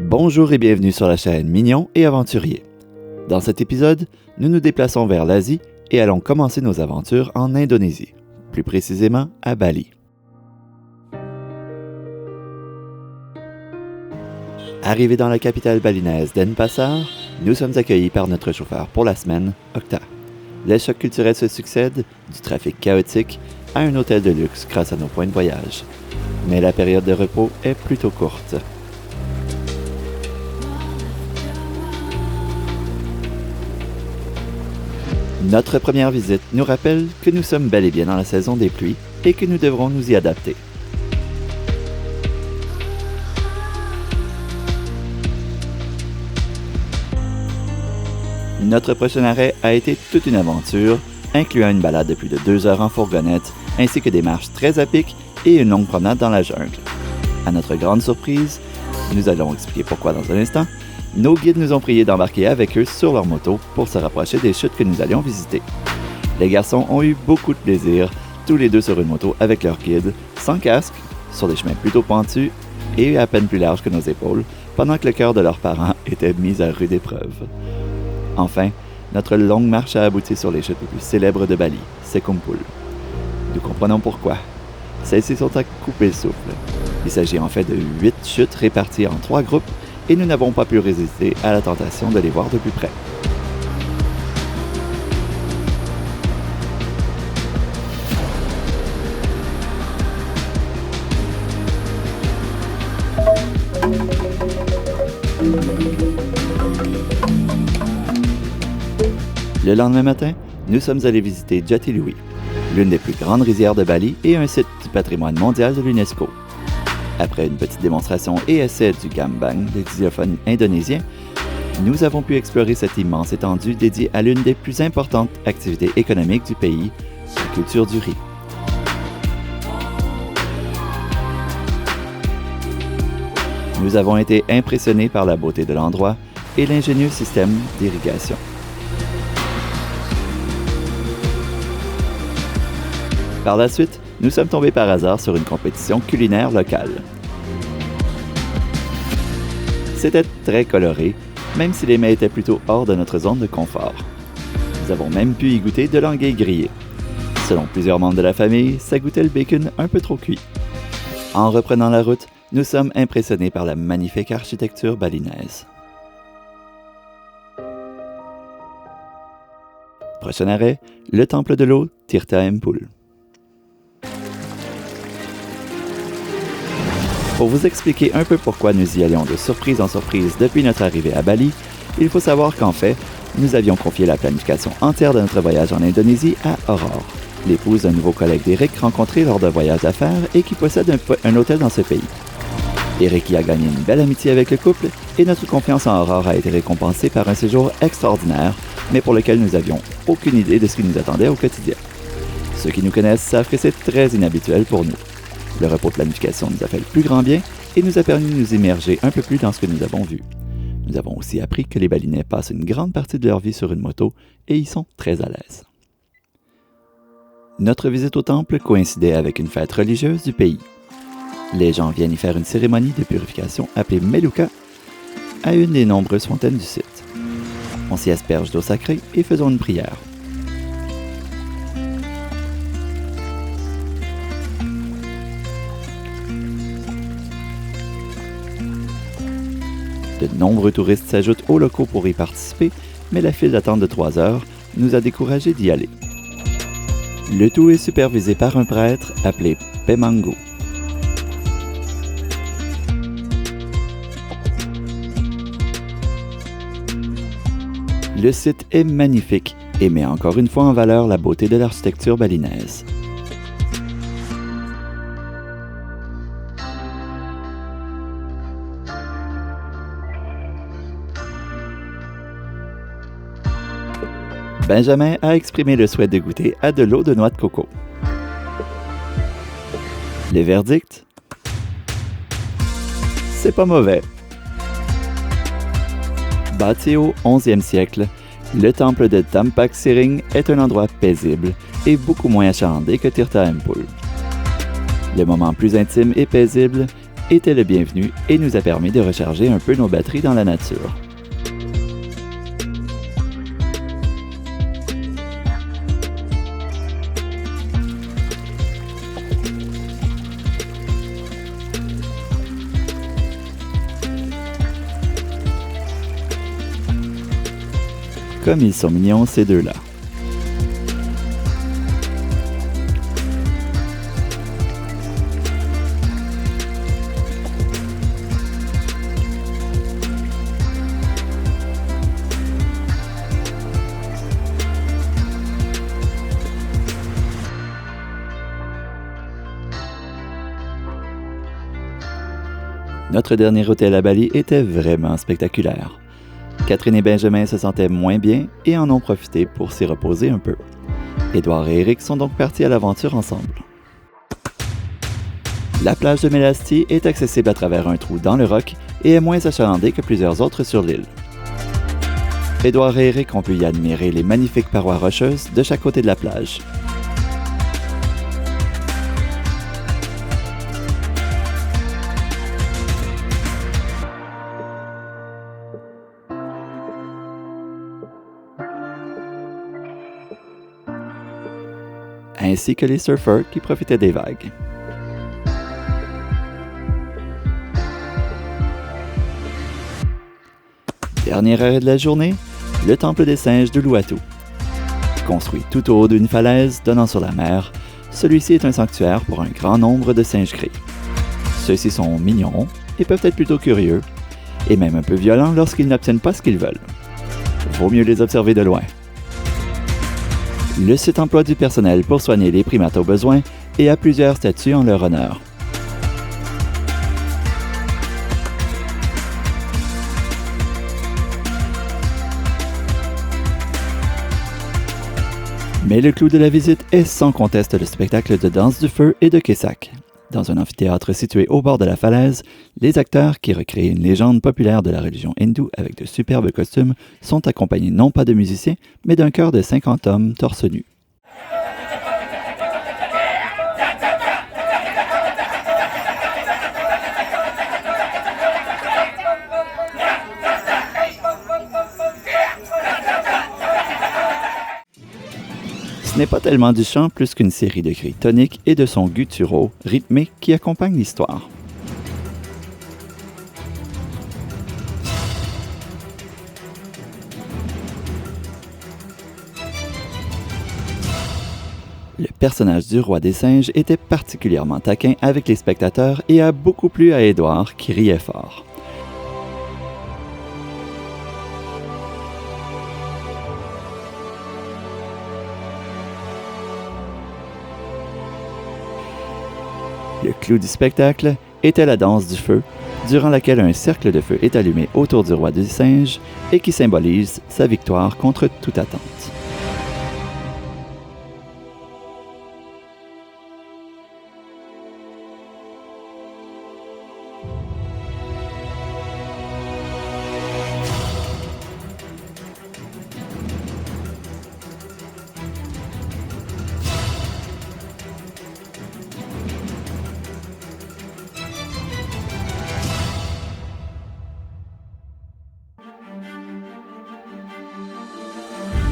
Bonjour et bienvenue sur la chaîne Mignons et Aventuriers. Dans cet épisode, nous nous déplaçons vers l'Asie et allons commencer nos aventures en Indonésie, plus précisément à Bali. Arrivés dans la capitale balinaise Denpasar, nous sommes accueillis par notre chauffeur pour la semaine, Octa. Les chocs culturels se succèdent, du trafic chaotique à un hôtel de luxe grâce à nos points de voyage. Mais la période de repos est plutôt courte. Notre première visite nous rappelle que nous sommes bel et bien dans la saison des pluies et que nous devrons nous y adapter. Notre prochain arrêt a été toute une aventure, incluant une balade de plus de 2 heures en fourgonnette, ainsi que des marches très à pic et une longue promenade dans la jungle. À notre grande surprise, nous allons expliquer pourquoi dans un instant, nos guides nous ont prié d'embarquer avec eux sur leur moto pour se rapprocher des chutes que nous allions visiter. Les garçons ont eu beaucoup de plaisir, tous les deux sur une moto avec leur guide, sans casque, sur des chemins plutôt pentus et à peine plus larges que nos épaules, pendant que le cœur de leurs parents était mis à rude épreuve. Enfin, notre longue marche a abouti sur les chutes les plus célèbres de Bali, Sekumpul. Nous comprenons pourquoi. Celles-ci sont à couper le souffle. Il s'agit en fait de 8 chutes réparties en 3 groupes et nous n'avons pas pu résister à la tentation de les voir de plus près. Le lendemain matin, nous sommes allés visiter Jatiluwih, l'une des plus grandes rizières de Bali et un site du patrimoine mondial de l'UNESCO. Après une petite démonstration et essai du gambang, le xylophone indonésien, nous avons pu explorer cette immense étendue dédiée à l'une des plus importantes activités économiques du pays, la culture du riz. Nous avons été impressionnés par la beauté de l'endroit et l'ingénieux système d'irrigation. Par la suite, nous sommes tombés par hasard sur une compétition culinaire locale. C'était très coloré, même si les mets étaient plutôt hors de notre zone de confort. Nous avons même pu y goûter de l'anguille grillée. Selon plusieurs membres de la famille, ça goûtait le bacon un peu trop cuit. En reprenant la route, nous sommes impressionnés par la magnifique architecture balinaise. Prochain arrêt, le temple de l'eau Tirta Empul. Pour vous expliquer un peu pourquoi nous y allions de surprise en surprise depuis notre arrivée à Bali, il faut savoir qu'en fait, nous avions confié la planification entière de notre voyage en Indonésie à Aurore, l'épouse d'un nouveau collègue d'Eric rencontré lors d'un voyage d'affaires et qui possède un hôtel dans ce pays. Eric y a gagné une belle amitié avec le couple et notre confiance en Aurore a été récompensée par un séjour extraordinaire, mais pour lequel nous n'avions aucune idée de ce qui nous attendait au quotidien. Ceux qui nous connaissent savent que c'est très inhabituel pour nous. Le repos de planification nous a fait le plus grand bien et nous a permis de nous immerger un peu plus dans ce que nous avons vu. Nous avons aussi appris que les Balinais passent une grande partie de leur vie sur une moto et y sont très à l'aise. Notre visite au temple coïncidait avec une fête religieuse du pays. Les gens viennent y faire une cérémonie de purification appelée Meluka à une des nombreuses fontaines du site. On s'y asperge d'eau sacrée et faisons une prière. De nombreux touristes s'ajoutent aux locaux pour y participer, mais la file d'attente de 3 heures nous a découragés d'y aller. Le tout est supervisé par un prêtre appelé Pemango. Le site est magnifique et met encore une fois en valeur la beauté de l'architecture balinaise. Benjamin a exprimé le souhait de goûter à de l'eau de noix de coco. Le verdict? C'est pas mauvais. Bâti au 11e siècle, le temple de Tampak Siring est un endroit paisible et beaucoup moins achalandé que Tirta Empul. Le moment plus intime et paisible était le bienvenu et nous a permis de recharger un peu nos batteries dans la nature. Comme ils sont mignons, ces deux-là. Notre dernier hôtel à Bali était vraiment spectaculaire. Catherine et Benjamin se sentaient moins bien et en ont profité pour s'y reposer un peu. Édouard et Éric sont donc partis à l'aventure ensemble. La plage de Mélasti est accessible à travers un trou dans le roc et est moins achalandée que plusieurs autres sur l'île. Édouard et Éric ont pu y admirer les magnifiques parois rocheuses de chaque côté de la plage. Ainsi que les surfeurs qui profitaient des vagues. Dernier arrêt de la journée, le temple des singes de Uluwatu. Construit tout au haut d'une falaise donnant sur la mer, celui-ci est un sanctuaire pour un grand nombre de singes gris. Ceux-ci sont mignons et peuvent être plutôt curieux, et même un peu violents lorsqu'ils n'obtiennent pas ce qu'ils veulent. Vaut mieux les observer de loin. Le site emploie du personnel pour soigner les primates au besoin et a plusieurs statues en leur honneur. Mais le clou de la visite est sans conteste le spectacle de danse du feu et de Kesak. Dans un amphithéâtre situé au bord de la falaise, les acteurs qui recréent une légende populaire de la religion hindoue avec de superbes costumes sont accompagnés non pas de musiciens, mais d'un chœur de 50 hommes torse nus. Ce n'est pas tellement du chant plus qu'une série de cris toniques et de sons gutturaux, rythmés, qui accompagnent l'histoire. Le personnage du roi des singes était particulièrement taquin avec les spectateurs et a beaucoup plu à Édouard, qui riait fort. Le clou du spectacle était la danse du feu, durant laquelle un cercle de feu est allumé autour du roi des singes et qui symbolise sa victoire contre toute attente.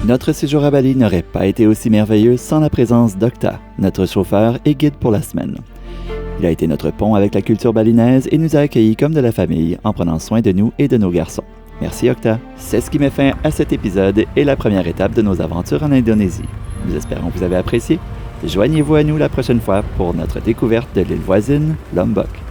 Notre séjour à Bali n'aurait pas été aussi merveilleux sans la présence d'Octa, notre chauffeur et guide pour la semaine. Il a été notre pont avec la culture balinaise et nous a accueillis comme de la famille en prenant soin de nous et de nos garçons. Merci Octa. C'est ce qui met fin à cet épisode et la première étape de nos aventures en Indonésie. Nous espérons que vous avez apprécié. Joignez-vous à nous la prochaine fois pour notre découverte de l'île voisine, Lombok.